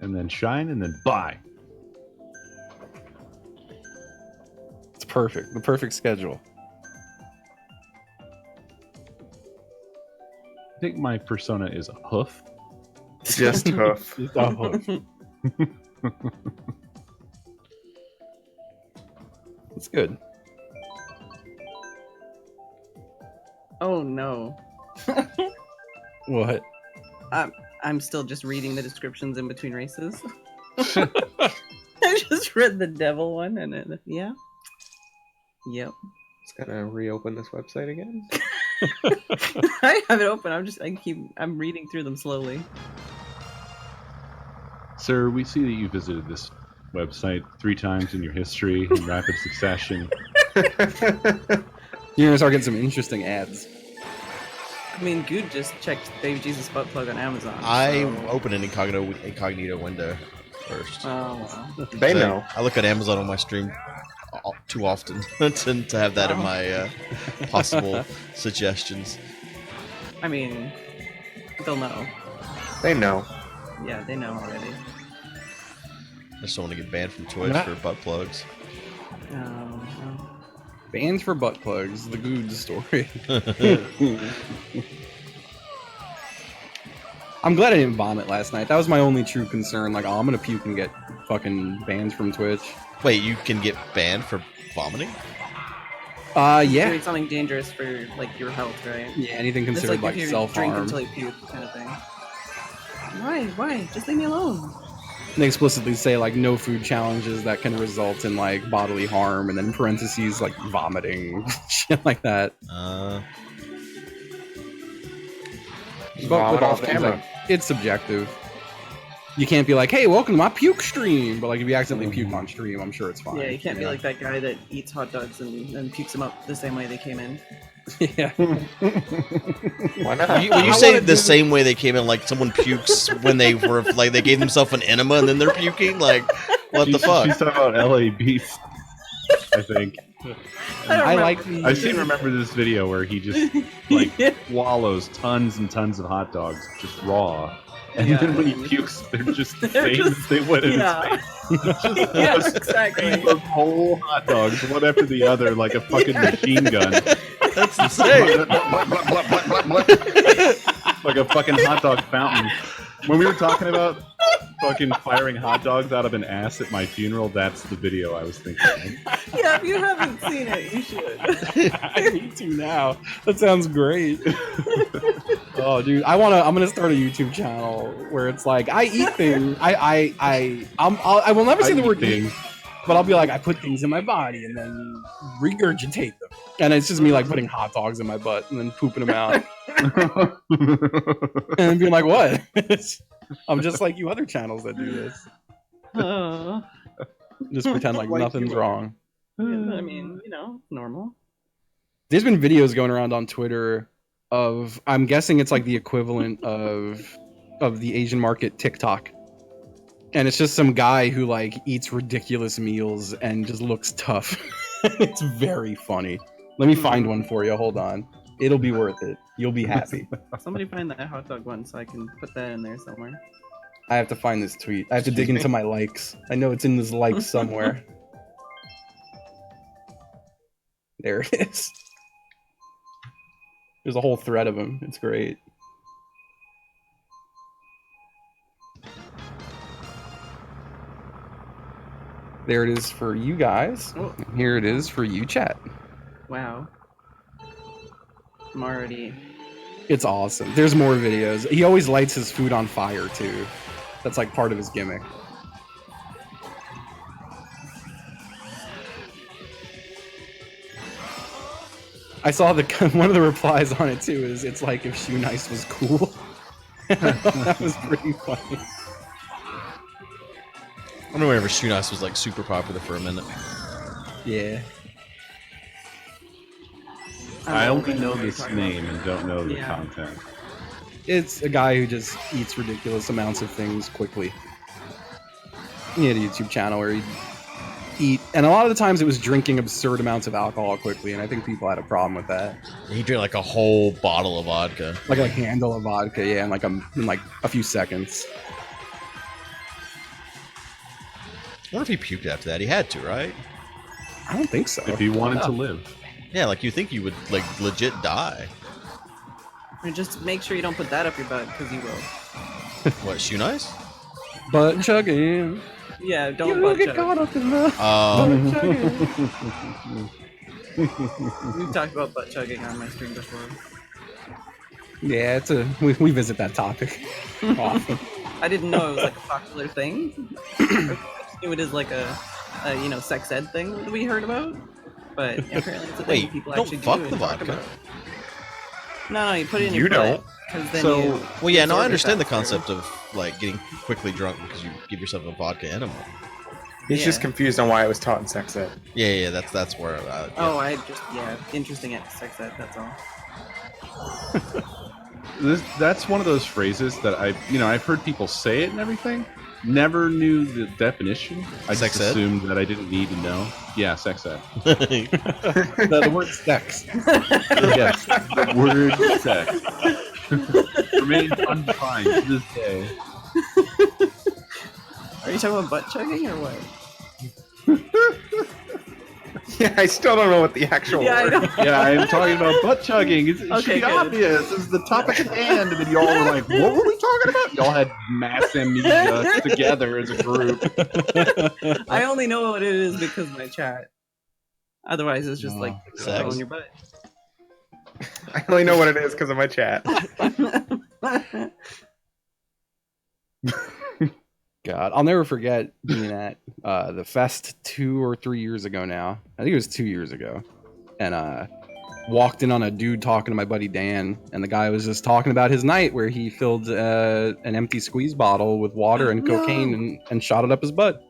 and then shine, and then buy. It's perfect. The perfect schedule. I think my persona is a hoof. Just hoof. Just a hoof. It's good. Oh no. What? I'm still just reading the descriptions in between races. I just read the devil one and then yeah. Yep. Just gotta reopen this website again. I have it open. I'm reading through them slowly. Sir, we see that you visited this website 3 times in your history in rapid succession. You're gonna start getting some interesting ads. I mean, Good just checked Baby Jesus butt plug on Amazon. I so- open an incognito window first. Oh wow. They So know. I look at Amazon on my stream too often to have that in my possible suggestions. I mean, they'll know. They know. Yeah, they know already. I just don't want to get banned from Twitch for butt plugs. No. Bans for butt plugs. The good story. I'm glad I didn't vomit last night. That was my only true concern. Like, oh, I'm gonna puke and get fucking bans from Twitch. Wait, you can get banned for vomiting? Yeah. Doing something dangerous for like your health, right? Yeah, anything It's considered like if you self drink harm. until you puke, kind of thing. Why? Just leave me alone. They explicitly say like no food challenges that can result in like bodily harm, and then in parentheses like vomiting, shit like that. But Vomit with all off things, camera. like, it's subjective. You can't be like, "Hey, welcome to my puke stream," but like if you accidentally puke on stream, I'm sure it's fine. Yeah, you can't be like that guy that eats hot dogs and pukes them up the same way they came in. Yeah. Why not? When you I say wanna the do- same way they came in, like someone pukes when they were like they gave themselves an enema and then they're puking, like what the She's fuck? talking about LA Beast, I think. I like the. I seem to remember this video where he just like swallows tons and tons of hot dogs just raw, and Yeah. then when he pukes, they're just the same as they went in yeah. his face. Just Yeah, a exactly. stream of whole hot dogs, one after the other, like a fucking machine gun, That's insane. like a fucking hot dog fountain. When we were talking about fucking firing hot dogs out of an ass at my funeral, that's the video I was thinking of. Yeah, if you haven't seen it, you should. I need to now. That sounds great. Oh, dude, I'm gonna start a YouTube channel where it's like I eat things. I will never say the word eat, but I'll be like I put things in my body and then regurgitate them, and it's just me like putting hot dogs in my butt and then pooping them out, and then being like, what? I'm just like you other channels that do this. Just pretend like nothing's wrong. I mean, normal. There's been videos going around on Twitter of, I'm guessing it's like the equivalent of the Asian market TikTok. And it's just some guy who like eats ridiculous meals and just looks tough. It's very funny. Let me find one for you. Hold on. It'll be worth it. You'll be happy. Somebody find that hot dog one so I can put that in there somewhere. I have to find this tweet. I have to dig into my likes. I know it's in this likes somewhere. There it is. There's a whole thread of him. It's great. There it is for you guys. Oh. Here it is for you, chat. Wow. I'm already. It's awesome. There's more videos. He always lights his food on fire too. That's like part of his gimmick. I saw one of the replies on it too is it's like if Shoe Nice was cool. That was pretty funny. I don't know whenever Shoe Nice was like super popular for a minute. Yeah. I only know this name and don't know the Yeah. content. It's a guy who just eats ridiculous amounts of things quickly. He had a YouTube channel where he'd eat, and a lot of the times it was drinking absurd amounts of alcohol quickly, and I think people had a problem with that. He drank like a whole bottle of vodka. Like a handle of vodka, yeah, in like a few seconds. wonder if he puked after that. He had to, right? I don't think so. If he wanted to live. Yeah, like you think you would like legit die. Or just make sure you don't put that up your butt, because you will. What, shoe nice? Butt chugging. Yeah, don't You butt get chug. caught up in the Um, butt chugging. We've talked about butt chugging on my stream before. Yeah, we visit that topic often. I didn't know it was like a popular thing. I just knew it is like a sex ed thing that we heard about. But apparently it's a thing wait, people don't actually fuck do the and talk vodka. about. No, you put it in You your don't. butt. 'Cause then So- you Well, yeah, no, I absorb it understand the faster. concept of like getting quickly drunk because you give yourself a vodka enema. He's just Yeah. confused on why it was taught in sex ed. Yeah, that's where. Yeah. Oh, interesting at sex ed, that's all. That's one of those phrases that I've heard people say it and everything. Never knew the definition. I Sex just ed? assumed that I didn't need to know. Yeah, sex ed. The word sex. Yes, the word sex remains undefined to this day. Are you talking about butt chugging or what? Yeah, I still don't know what the actual Yeah, I word. know. Yeah, I'm talking about butt chugging. It Okay, should be good. obvious. This is the topic at hand. And then y'all were like, what were we talking about? Y'all had mass amnesia together as a group. I only know what it is because of my chat. Otherwise, it's just like Sex. on your butt. I only know what it is because of my chat. God, I'll never forget being at the fest 2 or 3 years ago now. I think it was 2 years ago. And walked in on a dude talking to my buddy Dan. And the guy was just talking about his night where he filled an empty squeeze bottle with water and No. cocaine and shot it up his butt.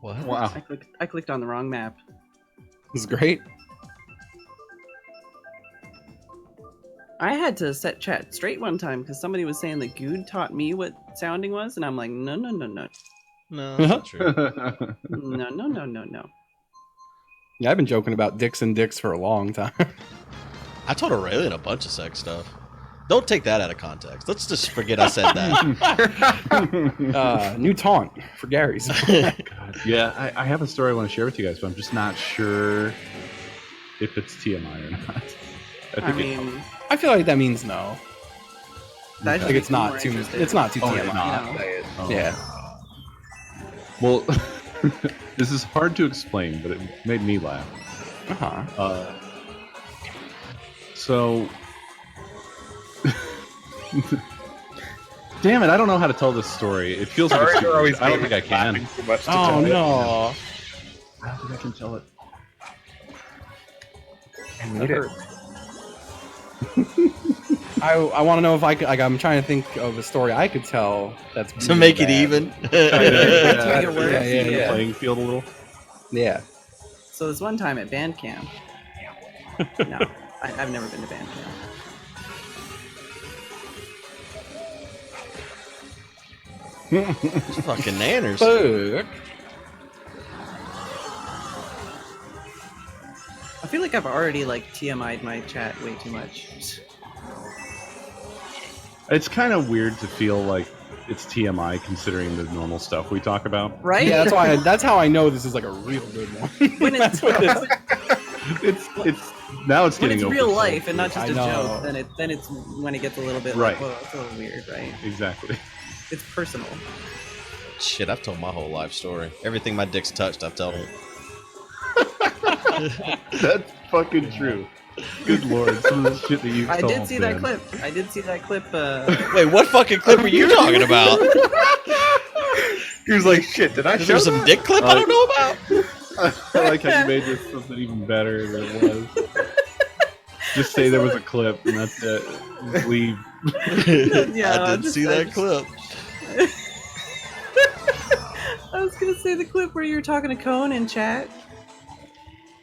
What? Wow. I clicked on the wrong map. It was great. I had to set chat straight one time because somebody was saying that Good taught me what sounding was, and I'm like, no, no, no, no, No, that's not true. no, no, no, no, no. Yeah, I've been joking about dicks and dicks for a long time. I told Aurelian a bunch of sex stuff. Don't take that out of context. Let's just forget I said that. New taunt for Gary's. Yeah, I have a story I want to share with you guys, but I'm just not sure if it's TMI or not. I mean, I feel like that means no. that I should think be it's not more too. interesting. It's not too Oh, TMI. it's not? Oh. Yeah. Well, this is hard to explain, but it made me laugh. Uh-huh. So, damn it, I don't know how to tell this story. It feels like Sorry, it's you're always I don't think I can. laughing too much to Oh tell it. no. I don't think I can tell it. I need it. I want to know if I could. Like, I'm trying to think of a story I could tell that's To make it bad. even. Make it worse. Yeah. Playing field a little. Yeah. So this one time at band camp. No, I've never been to band camp. Fucking nanners. Fuck. I feel like I've already like TMI'd my chat way too much. It's kind of weird to feel like it's TMI considering the normal stuff we talk about. Right? Yeah, that's why. That's how I know this is like a real good one. When it's, That's what it is. It's now it's when getting it's real oversold. life and not just I a know. joke, then it's when it gets a little bit Right. like, whoa, it's a little weird, right? Exactly. It's personal. Shit, I've told my whole life story. Everything my dick's touched, I've told it. That's fucking true. Good lord, some of the shit that you've I told, did see that man. clip. I did see that clip. Wait, what fucking clip are you talking about? He was like, shit, did I Is show there some dick clip I don't know about? I like how you made this something even better than it was. Just say there was a clip and that's it. Just leave. Yeah, I did see that clip. I was gonna say the clip where you were talking to Cone in chat.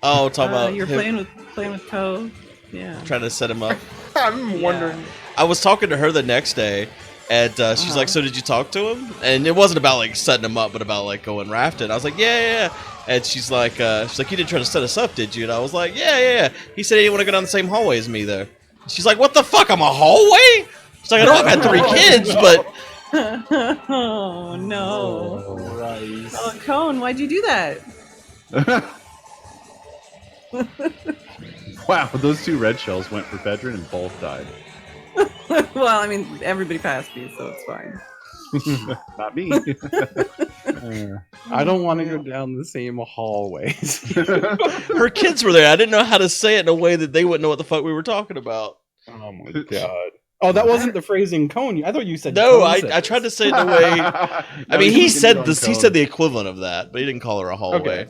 Oh, talking about You're him playing with Cone. Yeah. trying to set him up. I'm wondering. I was talking to her the next day, and she's like, "So did you talk to him?" And it wasn't about like setting him up, but about like going rafting. I was like, "Yeah." And she's like, "You didn't try to set us up, did you?" And I was like, "Yeah." He said he didn't want to go down the same hallway as me, though. She's like, "What the fuck? I'm a hallway?" She's like, "I know I've had 3 kids, but Oh no. Christ. Oh, Cone, why'd you do that? Wow, those two red shells went for Vedran and both died. Well, I mean, everybody passed me, so it's fine. Not me. I don't want to go down the same hallways. Her kids were there. I didn't know how to say it in a way that they wouldn't know what the fuck we were talking about. Oh my god. Oh, that wasn't the phrasing cone. I thought you said No, cone I tried to say it in a way. I mean, he said this. He said the equivalent of that, but he didn't call her a hallway. Okay.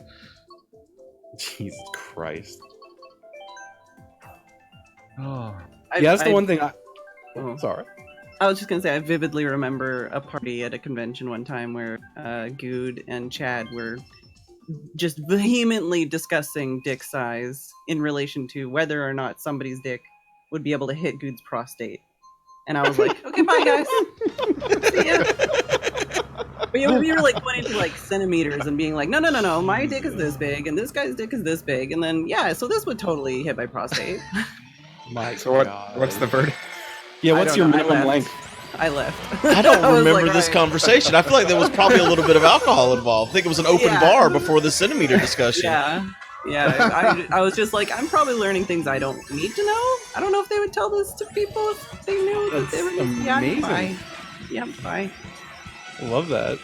Jesus Christ. Oh. Yeah, that's the one thing Oh. Sorry. I was just gonna say, I vividly remember a party at a convention one time where Good and Chad were just vehemently discussing dick size in relation to whether or not somebody's dick would be able to hit Good's prostate. And I was like, okay, bye guys. See ya. But you were like going into like centimeters and being like, no, my dick is this big and this guy's dick is this big, and then yeah, so this would totally hit my prostate. My So god. what's the verdict? Yeah, I what's don't your know, I minimum left. length? I left. I don't was remember like, this "Alright." conversation. I feel like there was probably a little bit of alcohol involved. I think it was an open Yeah. bar before the centimeter discussion. Yeah. I was just like, I'm probably learning things I don't need to know. I don't know if they would tell this to people if they knew that they were. That's amazing. Bye. Yeah, bye. I love that.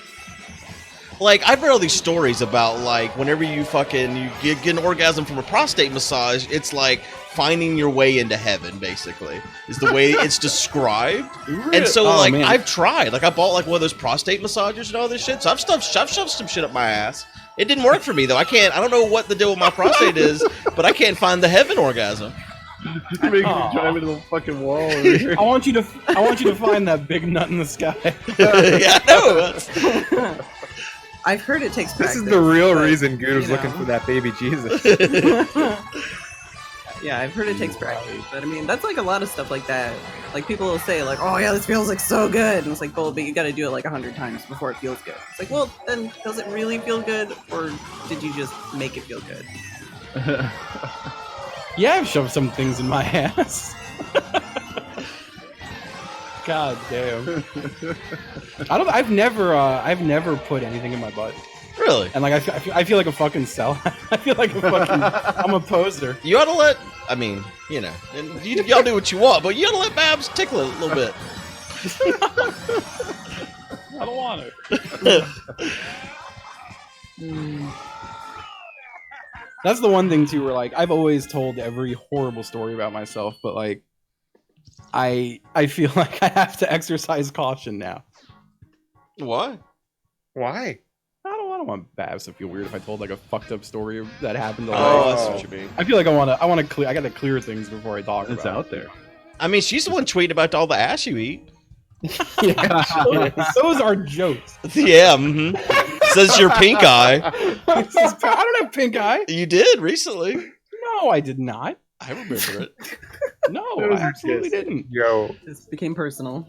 Like, I've read all these stories about, like, whenever you get an orgasm from a prostate massage, it's like finding your way into heaven, basically, is the way it's described. And so, Oh, like, man. I've tried. Like, I bought, like, one of those prostate massagers and all this shit, so I've shoved some shit up my ass. It didn't work for me, though. I don't know what the deal with my prostate is, but I can't find the heaven orgasm. You're making me Aw. drive into the fucking wall over here. I want you to find that big nut in the sky. Yeah, I know. I've heard it takes This practice. is the real but, reason Good was you looking know. for that baby Jesus. Yeah, I've heard it takes practice, but I mean, that's like a lot of stuff like that. Like people will say, like, "Oh yeah, this feels like so good," and it's like, "Well, but you got to do it like 100 times before it feels good." It's like, well, then does it really feel good, or did you just make it feel good? Yeah, I've shoved some things in my ass. God damn. I've never put anything in my butt. Really? And like I feel like a fucking cell. I feel like I'm a poser. You ought to let, I mean, you know, and y'all do what you want, but you ought to let Babs tickle it a little bit. I don't want it. That's the one thing too, where like I've always told every horrible story about myself, but like I feel like I have to exercise caution now. Why? Why? I don't want Babs to feel weird if I told like a fucked up story that happened. To Oh, like, that's what you mean. I feel like I want to clear. I got to clear things before I talk It's about out there. I mean, she's the one tweeting about all the ass you eat. it. Yeah, those are jokes. Yeah, says your pink eye. I don't have pink eye. You did recently. No, I did not. I remember it. No, Those I are absolutely kids. didn't. Yo, This became personal.